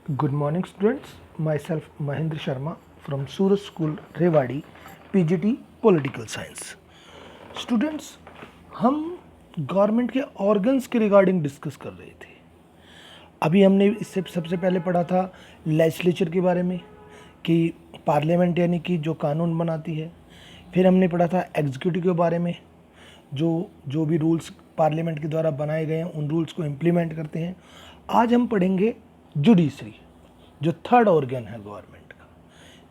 Good morning, students. Myself Mahendra Sharma from Suraj School, Rewadi, PGT Political Science. Students, हम government के organs के regarding discuss कर रहे थे. अभी हमने इससे सबसे पहले पढ़ा था लेजिस्लेचर के बारे में कि पार्लियामेंट यानी कि जो कानून बनाती है. फिर हमने पढ़ा था एग्जीक्यूटिव के बारे में जो भी रूल्स पार्लियामेंट के द्वारा बनाए गए हैं उन रूल्स को इम्प्लीमेंट करते हैं. आज हम पढ़ेंगे जुडिशरी, जो थर्ड ऑर्गन है गवर्नमेंट का,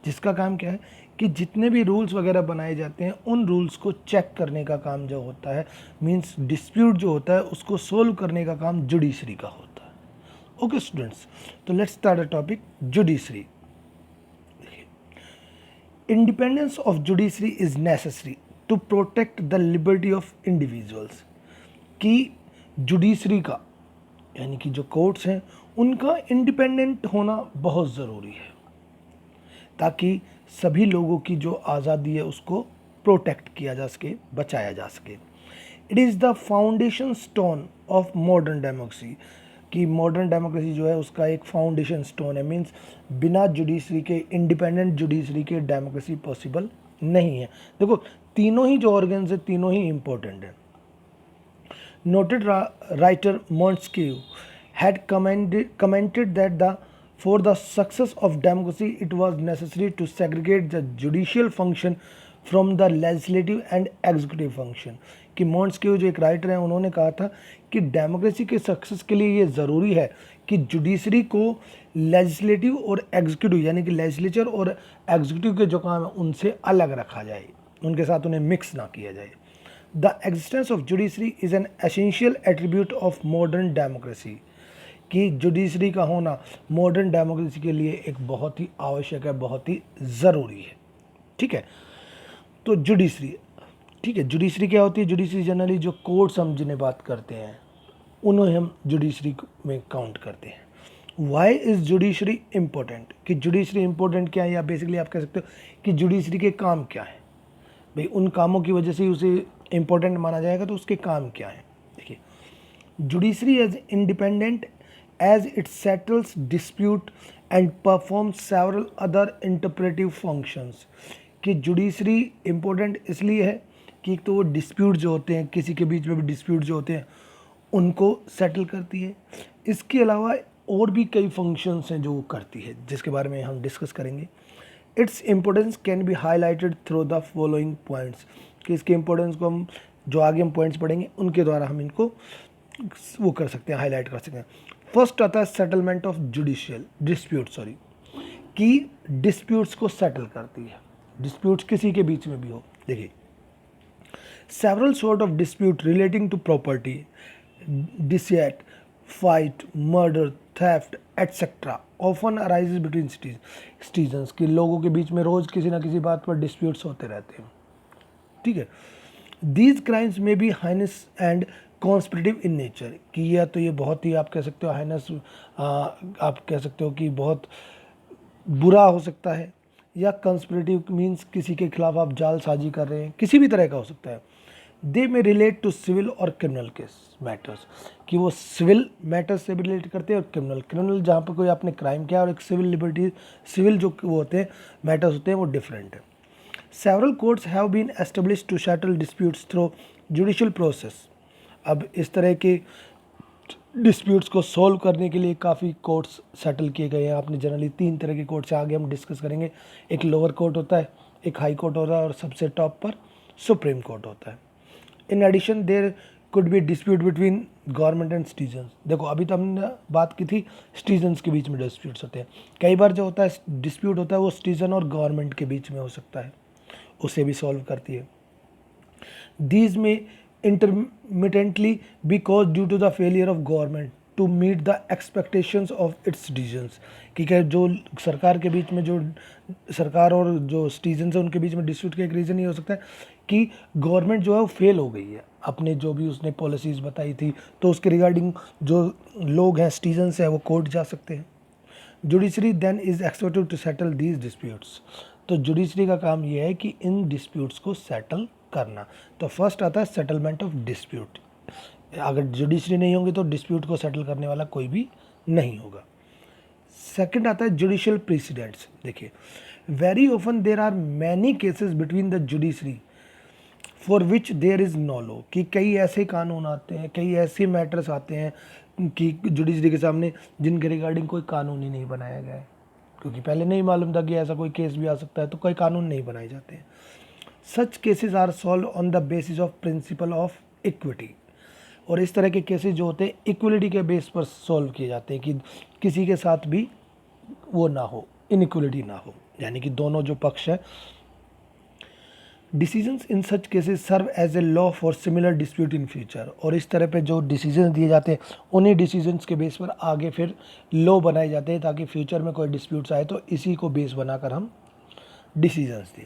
जिसका काम क्या है कि जितने भी रूल्स वगैरह बनाए जाते हैं उन रूल्स को चेक करने का काम जो होता है, मींस डिस्प्यूट जो होता है उसको सोल्व करने का काम जुडिशरी का होता है. ओके स्टूडेंट्स, तो let's start the topic judiciary. Independence of judiciary is necessary to protect the liberty of individuals. कि जुडिशरी का यानी कि जो कोर्ट्स हैं उनका इंडिपेंडेंट होना बहुत ज़रूरी है ताकि सभी लोगों की जो आज़ादी है उसको प्रोटेक्ट किया जा सके, बचाया जा सके. It is the foundation stone of modern democracy. कि मॉडर्न डेमोक्रेसी जो है उसका एक फाउंडेशन स्टोन है. मींस बिना जुडिशरी के, इंडिपेंडेंट जुडिशरी के डेमोक्रेसी पॉसिबल नहीं है. देखो, तीनों ही जो ऑर्गन्स है तीनों ही इम्पोर्टेंट है. Noted writer Montesquieu had commented that for the success of democracy it was necessary to segregate the judicial function from the legislative and executive function. कि मॉन्टेस्क्यू जो एक राइटर हैं उन्होंने कहा था कि डेमोक्रेसी के सक्सेस के लिए ये ज़रूरी है कि जुडिशरी को लेजिस्लेटिव और एग्जीक्यूटिव यानी कि लेजिस्लेचर और एग्जीक्यूटिव के जो काम है उनसे अलग रखा जाए, उनके साथ उन्हें मिक्स ना किया जाए. The existence of judiciary is an essential attribute of modern democracy. कि जुडिशरी का होना मॉडर्न डेमोक्रेसी के लिए एक बहुत ही आवश्यक है, बहुत ही ज़रूरी है. ठीक है, तो जुडिशरी, ठीक है, जुडिशरी क्या होती है? जुडिशरी जनरली जो कोर्ट्स हम जिन्हें बात करते हैं उन्हें हम जुडिशरी में काउंट करते हैं. Why is judiciary important? कि जुडिशरी इम्पोर्टेंट क्या है, या बेसिकली आप कह सकते हो कि जुडिशरी के काम क्या है. भाई उन कामों की वजह से उसे इम्पोर्टेंट माना जाएगा, तो उसके काम क्या है. देखिए, judiciary as independent as it settles dispute and perform several other interpretive functions. कि जुडिशरी इम्पोर्टेंट इसलिए है कि एक तो वो डिस्प्यूट जो होते हैं, किसी के बीच में भी डिस्प्यूट जो होते हैं उनको सेटल करती है. इसके अलावा और भी कई फंक्शंस हैं जो वो करती है, जिसके बारे में हम डिस्कस करेंगे. Its importance can be highlighted through the following points. कि इसके इम्पोर्टेंस को हम जो आगे हम पॉइंट्स पढ़ेंगे उनके द्वारा हम इनको वो कर सकते हैं, हाईलाइट कर सकते हैं. फर्स्ट आता है सेटलमेंट ऑफ जुडिशियल डिस्प्यूट, कि डिस्प्यूट्स को सेटल करती है. डिस्प्यूट्स किसी के बीच में भी हो. देखिए, several sort of dispute relating to property, deceit, fight, murder, theft et cetera often arises between citizens. कि लोगों के बीच में रोज़ किसी ना किसी बात पर डिस्प्यूट्स होते रहते हैं. ठीक है, दीज क्राइम्स में be heinous and conspirative in nature. कि या तो ये बहुत ही आप कह सकते हो हाइनेस, आप कह सकते हो कि बहुत बुरा हो सकता है, या कंस्पिरेटिव मीन्स किसी के खिलाफ आप जालसाजी कर रहे हैं, किसी भी तरह का हो सकता है. दे में रिलेट टू सिविल और क्रिमिनल केस मैटर्स. कि वो सिविल मैटर्स से भी रिलेट करते हैं और क्रिमिनल जहाँ पर कोई आपने क्राइम किया, और एक सिविल लिबर्टी, सिविल जो वो होते हैं मैटर्स होते हैं वो डिफरेंट है. Several courts have been established to settle disputes through judicial process. अब इस तरह के डिस्प्यूट्स को सॉल्व करने के लिए काफ़ी कोर्ट्स सेटल किए गए हैं. आपने जनरली 3 तरह के कोर्ट से आगे हम डिस्कस करेंगे. एक लोअर कोर्ट होता है, एक हाई कोर्ट होता है, और सबसे टॉप पर सुप्रीम कोर्ट होता है. In addition there could be dispute between government and citizens. देखो, अभी तो हमने बात की थी सिटीजन्स के बीच में डिस्प्यूट्स होते हैं. कई बार जो होता है डिस्प्यूट होता है वो सिटीजन और गवर्नमेंट के बीच में हो सकता है, उसे भी सॉल्व करती है. These may intermittently be cause due to the failure of government to meet the expectations of its citizens. कि क्या जो सरकार के बीच में, जो सरकार और जो सिटीजन्स है उनके बीच में डिस्प्यूट का एक रीज़न ये हो सकता है कि गवर्नमेंट जो है वो फेल हो गई है अपने जो भी उसने पॉलिसीज़ बताई थी, तो उसके रिगार्डिंग जो लोग हैं, सिटीजन्स हैं, वो कोर्ट जा सकते हैं. Judiciary then is expected to settle these disputes. तो जुडिशरी का काम ये है कि इन डिस्प्यूट्स को सेटल करना. तो फर्स्ट आता है सेटलमेंट ऑफ डिस्प्यूट. अगर जुडिशरी नहीं होगी तो डिस्प्यूट को सेटल करने वाला कोई भी नहीं होगा. सेकंड आता है जुडिशियल प्रेसिडेंट्स। देखिए, very often there are many cases between the judiciary for which there is no law, कि कई ऐसे कानून आते हैं, कई ऐसे मैटर्स आते हैं कि जुडिशरी के सामने जिनके रिगार्डिंग कोई कानून ही नहीं बनाया गया है, क्योंकि पहले नहीं मालूम था कि ऐसा कोई केस भी आ सकता है, तो कोई कानून नहीं बनाए जाते हैं। Such cases are solve on the basis of principle of equity, और इस तरह के केसेस जो होते हैं इक्वलिटी के बेस पर सॉल्व किए जाते हैं कि किसी के साथ भी वो ना हो, इनइक्वलिटी ना हो, यानी कि दोनों जो पक्ष है। Decisions in such cases serve as a law for similar dispute in future, और इस तरह पे जो डिसीजन दिए जाते हैं उन्हीं डिसीजंस के बेस पर आगे फिर लॉ बनाए जाते हैं, ताकि फ्यूचर में कोई डिस्प्यूट्स आए तो इसी को बेस बनाकर हम डिसीजंस दें।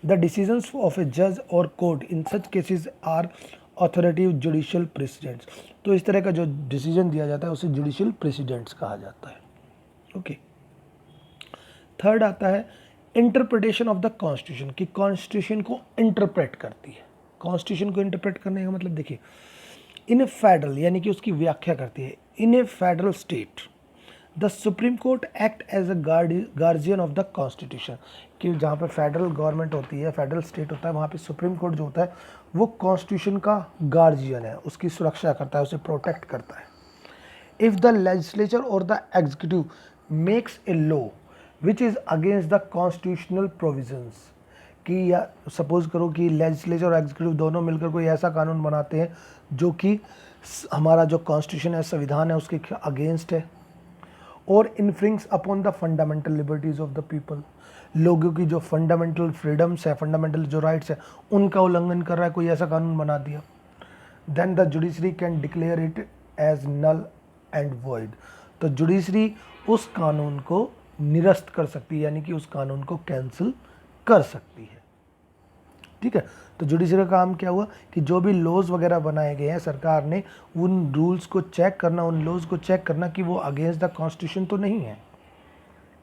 द डिसीजंस ऑफ ए जज और court in such cases are authoritative judicial precedents, तो इस तरह का जो डिसीजन दिया जाता है उसे जुडिशियल प्रेसिडेंट्स कहा जाता है। ओके। थर्ड आता है इंटरप्रिटेशन ऑफ द कॉन्स्टिट्यूशन, कि कॉन्स्टिट्यूशन को इंटरप्रेट करती है। कॉन्स्टिट्यूशन को इंटरप्रेट करने का मतलब देखिए, इन ए फेडरल, यानी कि उसकी व्याख्या करती है। In a federal state the supreme court act as a guardian of the constitution, कि जहाँ पे फेडरल गवर्नमेंट होती है, फेडरल स्टेट होता है, वहाँ पे सुप्रीम कोर्ट जो होता है वो कॉन्स्टिट्यूशन का गार्जियन है, उसकी सुरक्षा करता है, उसे प्रोटेक्ट करता है। इफ़ द लेजिस्लेचर और the executive makes a law which is against the constitutional provisions, कि या सपोज करो कि लेजिस्लेचर और एग्जीक्यूटिव दोनों मिलकर कोई ऐसा कानून बनाते हैं जो कि हमारा जो कॉन्स्टिट्यूशन है, संविधान है, उसके अगेंस्ट है, और infringes upon the fundamental liberties of the people, लोगों की जो फंडामेंटल फ्रीडम्स है, फंडामेंटल जो राइट्स है, उनका उल्लंघन कर रहा है, कोई ऐसा कानून बना दिया, then the judiciary can declare it as null and void, तो जुडिशरी उस कानून को निरस्त कर सकती है, यानी कि उस कानून को कैंसिल कर सकती है। ठीक है, तो जुडिशरी का काम क्या हुआ कि जो भी लॉज वगैरह बनाए गए हैं, सरकार ने उन रूल्स को चेक करना, उन लॉज को चेक करना कि वो अगेंस्ट द कॉन्स्टिट्यूशन तो नहीं है।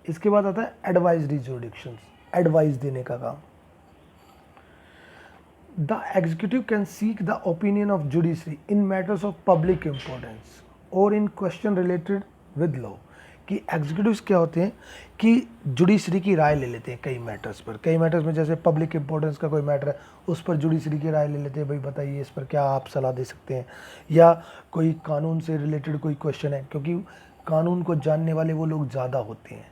इसके बाद आता है एडवाइजरी जुडिक्शंस, एडवाइस देने का काम। The executive can seek the opinion of judiciary in matters of public importance और इन क्वेश्चन रिलेटेड विद लॉ, कि एग्जीक्यूटिव्स क्या होते हैं कि जुडिशरी की राय ले लेते हैं कई मैटर्स पर। कई मैटर्स में जैसे पब्लिक इंपॉर्टेंस का कोई मैटर है, उस पर जुडिशरी की राय ले लेते हैं, भाई बताइए इस पर क्या आप सलाह दे सकते हैं, या कोई कानून से रिलेटेड कोई क्वेश्चन है, क्योंकि कानून को जानने वाले वो लोग ज़्यादा होते हैं,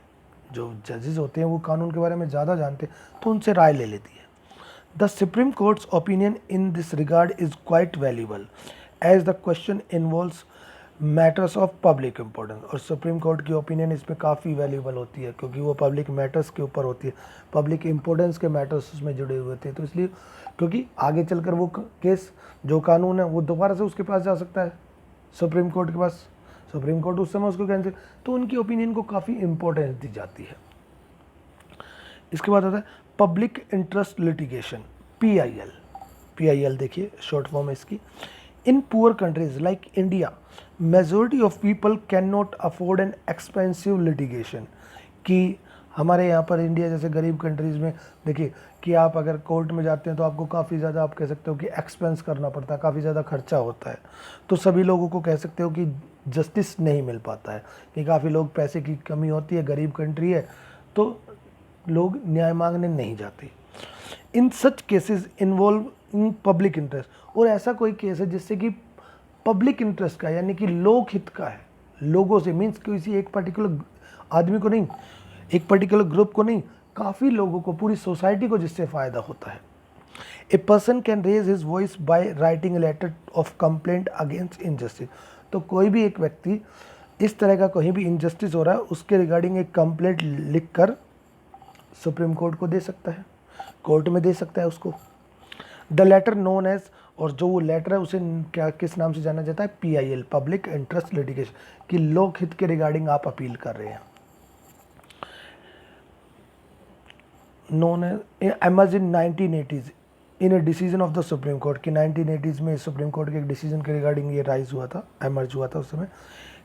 जो जजेस होते हैं वो कानून के बारे में ज़्यादा जानते हैं, तो उनसे राय ले लेती है। The supreme court's opinion in this regard is quite valuable as the question involves matters of public importance, और सुप्रीम कोर्ट की ओपिनियन इसमें काफ़ी वैल्यूबल होती है, क्योंकि वो पब्लिक मैटर्स के ऊपर होती है, पब्लिक इंपॉर्टेंस के मैटर्स उसमें जुड़े हुए थे, तो इसलिए क्योंकि आगे चलकर वो केस जो कानून है वो दोबारा से उसके पास जा सकता है, सुप्रीम कोर्ट के पास, सुप्रीम कोर्ट उस समय उसको कैंसिल, तो उनकी ओपिनियन को काफ़ी इंपॉर्टेंस दी जाती है। इसके बाद आता है public interest litigation, PIL। PIL देखिए शॉर्ट फॉर्म है इसकी। In poor countries like India majority of people can not afford an expensive litigation, कि हमारे यहाँ पर इंडिया जैसे गरीब कंट्रीज़ में देखिए कि आप अगर कोर्ट में जाते हैं तो आपको काफ़ी ज़्यादा, आप कह सकते हो कि एक्सपेंस करना पड़ता है, काफ़ी ज़्यादा खर्चा होता है, तो सभी लोगों को कह सकते हो कि जस्टिस नहीं मिल पाता है, कि काफ़ी लोग पैसे की कमी होती है, गरीब कंट्री है, तो लोग न्याय मांगने नहीं जाते। In such cases involve in public interest, और ऐसा कोई केस है जिससे कि पब्लिक इंटरेस्ट का, यानी कि लोक हित का है, लोगों से, मीन्स किसी एक पर्टिकुलर आदमी को नहीं, एक पर्टिकुलर ग्रुप को नहीं, काफ़ी लोगों को, पूरी सोसाइटी को जिससे फ़ायदा होता है। A person can raise his voice by writing a letter of complaint against injustice, तो कोई भी एक व्यक्ति इस तरह का कहीं भी इनजस्टिस हो रहा है उसके रिगार्डिंग एक कंप्लेंट लिख कर सुप्रीम कोर्ट को दे सकता है, कोर्ट में दे सकता है उसको। द लेटर नोन एज, और जो वो लेटर है उसे क्या, किस नाम से जाना जाता है, PIL, पब्लिक इंटरेस्ट लिटिगेशन, कि लोक हित के रिगार्डिंग आप अपील कर रहे हैं। Known as emerge in 1980s in a decision of the supreme court, कि 1980s में सुप्रीम कोर्ट के एक डिसीजन के रिगार्डिंग ये राइज हुआ था, एमर्ज हुआ था उस समय।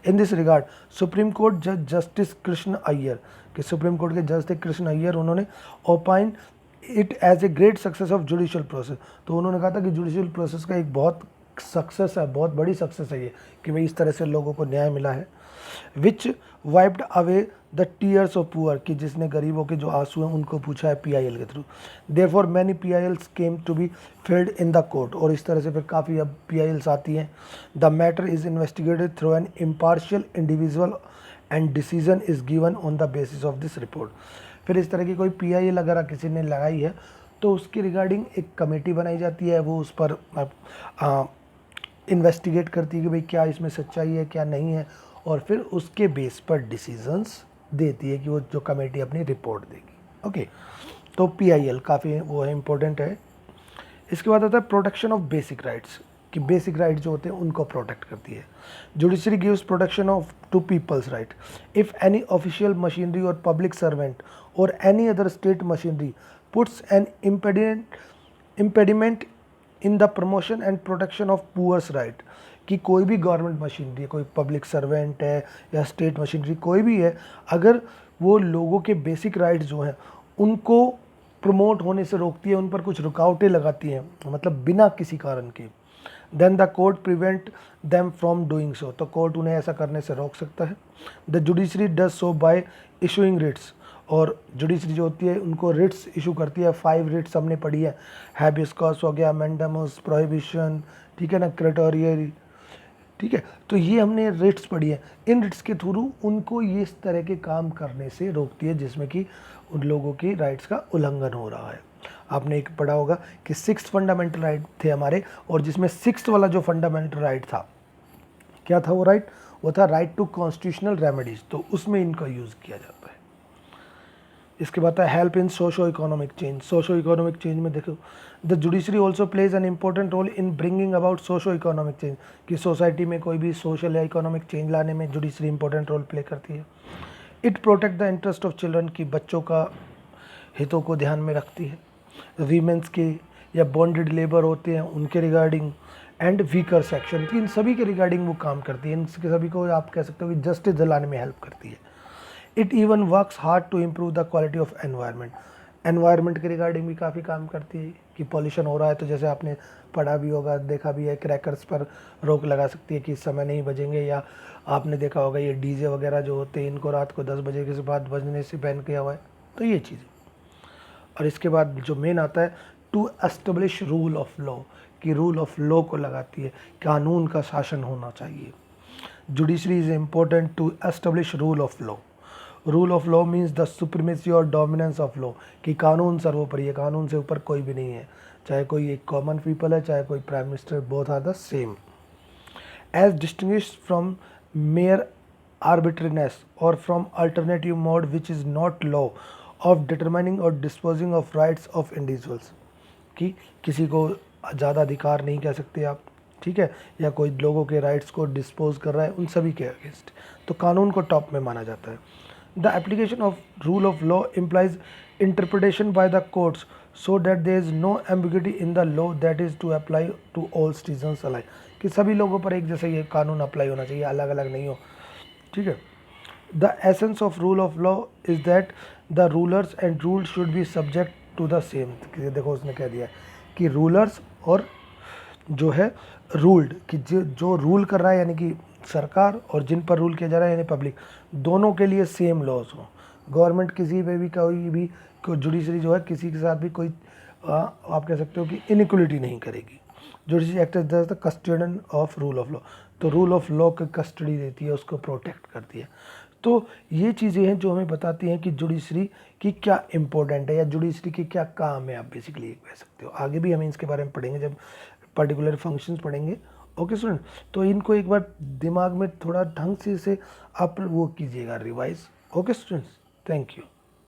In this regard supreme court जज जस्टिस कृष्ण अय्यर, कि सुप्रीम कोर्ट के जज थे कृष्ण अय्यर, उन्होंने opine it as a great success of judicial process, तो उन्होंने कहा था कि जुडिशियल प्रोसेस का एक बहुत सक्सेस है, बहुत बड़ी सक्सेस है ये, कि भाई इस तरह से लोगों को न्याय मिला है। Which wiped away the tears of poor, कि जिसने गरीबों के जो आंसू हैं उनको पूछा है PIL के थ्रू। Therefore many PILs came to be filed in the court, और इस तरह से फिर काफ़ी अब PILs आती हैं। The matter is investigated through an impartial individual and decision is given on the basis of this report. फिर इस तरह की कोई PIL अगर किसी ने लगाई है तो उसकी रिगार्डिंग एक कमेटी बनाई जाती है, वो उस पर इन्वेस्टिगेट करती है कि भाई क्या इसमें सच्चाई है क्या नहीं है, और फिर उसके बेस पर डिसीजंस देती है कि वो जो कमेटी अपनी रिपोर्ट देगी। ओके, तो PIL काफ़ी वो है, इम्पोर्टेंट है। इसके बाद आता है प्रोटेक्शन ऑफ बेसिक राइट्स, कि बेसिक राइट जो होते हैं उनको प्रोटेक्ट करती है। Judiciary gives protection of to peoples right if any official machinery और पब्लिक सर्वेंट और any other state machinery puts an impediment in the promotion and protection of poors right, कि कोई भी गवर्नमेंट मशीनरी है, कोई public servant है या state machinery कोई भी है, अगर वो लोगों के बेसिक राइट्स जो हैं उनको प्रमोट होने से रोकती है, उन पर कुछ रुकावटें लगाती हैं, मतलब बिना किसी कारण के, then the court prevent them from doing so, तो कोर्ट उन्हें ऐसा करने से रोक सकता है। The judiciary does so by issuing writs, और जुडिशरी जो होती है उनको रिट्स इशू करती है। 5 रिट्स हमने पढ़ी है, हैबियस कॉर्पस हो गया, मैंडेमस, प्रोहिबिशन, ठीक है ना, क्रेटोरियरी, ठीक है, तो ये हमने रिट्स पढ़ी है। इन रिट्स के थ्रू उनको ये इस तरह के काम करने से रोकती है जिसमें कि उन लोगों की राइट्स का उल्लंघन हो रहा है। आपने एक पढ़ा होगा कि 6 फंडामेंटल राइट थे हमारे, और जिसमें 6 वाला जो फंडामेंटल राइट था, क्या था वो राइट? वो था राइट टू कॉन्स्टिट्यूशनल रेमेडीज, तो उसमें इनका यूज़ किया जाता है। इसके बाद है help in socio economic change. Socio economic change में देखो, the judiciary also plays an important role in bringing about socio economic change, कि सोसाइटी में कोई भी सोशल या इकोनॉमिक चेंज लाने में जुडिशरी इंपॉर्टेंट रोल प्ले करती है। It protect the interest of children, की बच्चों का हितों को ध्यान में रखती है। वीमेंस के या बॉन्डेड लेबर होते हैं उनके रिगार्डिंग, एंड वीकर सेक्शन, इन सभी के रिगार्डिंग वो काम करती है। इन सभी को आप कह सकते हो कि जस्टिस दिलाने में हेल्प करती है। It even works hard to improve the quality of environment, environment के रिगार्डिंग भी काफ़ी काम करती है, कि पॉल्यूशन हो रहा है तो जैसे आपने पढ़ा भी होगा, देखा भी है, क्रैकर्स पर रोक लगा सकती है कि इस समय नहीं बजेंगे, या आपने देखा होगा ये डीजे वगैरह जो होते हैं इनको रात को 10 बजे के बाद बजने से बैन किया हुआ है, तो ये चीज़। और इसके बाद जो मेन आता है to establish rule of law, कि रूल ऑफ लॉ को लगाती है, कानून का शासन होना चाहिए। Judiciary is important to establish rule of law. Rule of law means the supremacy और डोमिनेंस ऑफ लॉ, कि कानून सर्वोपरि है, कानून से ऊपर कोई भी नहीं है, चाहे कोई एक कॉमन पीपल है, चाहे कोई prime minister, both are the same. As distinguished from mere arbitrariness और from alternative mode which is not law of determining और disposing of rights of individuals, कि किसी को ज़्यादा अधिकार नहीं कह सकते आप, ठीक है, या कोई लोगों के राइट्स को डिस्पोज कर रहा है, उन सभी के अगेंस्ट, तो कानून को टॉप में माना जाता है। The application of rule of law implies interpretation by the courts so that there is no ambiguity in the law that is to apply to all citizens alike, कि सभी लोगों पर एक जैसा ये कानून अप्लाई होना चाहिए, अलग अलग नहीं हो, ठीक है। The essence of rule of law is that the rulers and rule should be subject to the same, देखो उसने कह दिया कि रूलर्स और जो है रूल्ड, कि जो रूल कर रहा है यानी कि सरकार, और जिन पर रूल किया जा रहा है यानी पब्लिक, दोनों के लिए सेम लॉज हो। गवर्नमेंट किसी पे भी कोई भी जुडिशरी जो है किसी के साथ भी कोई आप कह सकते हो कि इनइक्वलिटी नहीं करेगी। Judiciary act as the custodian of rule of law, तो रूल ऑफ लॉ की कस्टडी देती है, उसको प्रोटेक्ट करती है। तो ये चीज़ें हैं जो हमें बताती हैं कि जुडिशरी की क्या इंपॉर्टेंट है, या जुडिशरी की क्या काम है, आप बेसिकली कह सकते हो। आगे भी हम इसके बारे में पढ़ेंगे जब पर्टिकुलर फंक्शंस पढ़ेंगे। ओके स्टूडेंट, तो इनको एक बार दिमाग में थोड़ा ढंग से आप वो कीजिएगा revise. Okay students, thank you.